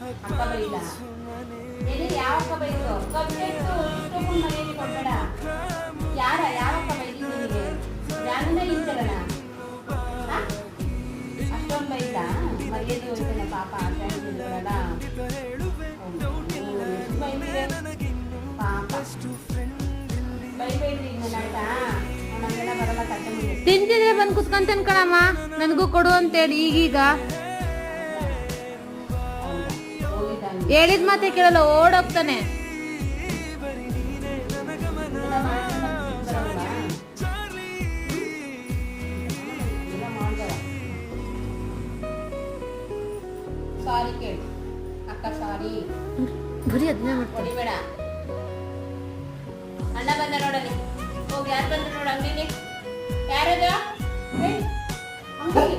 ಅಕ್ಕ ಬೈದ ಎಲ್ಲಿ ಯಾವ ಅಕ್ಕ ಬೈದು ಕಬ್ಬಿಟ್ಟು ಇಷ್ಟೊಂದು ಮನೆಯಲ್ಲಿ ಕೊಡ್ಬೇಡ ಯಾವಕ್ಕ ಬೈದಿದ್ದು ನಿನಗೆ ಜಾನನ ಇಂಚರಣ ಅಷ್ಟೊಂದು ಬೈದ ಮರ್ಯಾದೆ ಹೋಯ್ತಾನೆ ಪಾಪ ಅಂತ ಹೇಳಿದ್ರಲ್ಲ ಬೈದಿದೆ ಪಾಪ ಬೈಬೇಡ್ರಿ ಇನ್ನು ನಾಯ್ತಾ ನಮಗೆಲ್ಲ ಬರಲ್ಲ ಕಟ್ಟೆ ಮುಂದೆ ತಿಂತಿದ್ರೆ ಬಂದು ಕುತ್ಕೊಂತೇನೆ ಕಣಮ್ಮ ನನಗೂ ಕೊಡು ಅಂತೇಳಿ ಈಗೀಗ ಹೇಳಿದ ಮಾತೆ ಕೇಳಲ್ಲ ಓಡೋಗ್ತಾನೆ. ಸಾರಿ ಕೇಳಿ ಅಕ್ಕ ಸಾರಿ ಬರೀ ಅದನ್ನೇ ಮಾಡ್ತಾರೆ. ಹೊಡಿಬೇಡ ಅಣ್ಣ ಬಂದ ನೋಡಲಿ ಹೋಗಿ ಯಾರು ಬಂದ್ರು ನೋಡು ಅಂಗಡಿಗೆ ಯಾರದ ಅಂಗಡಿ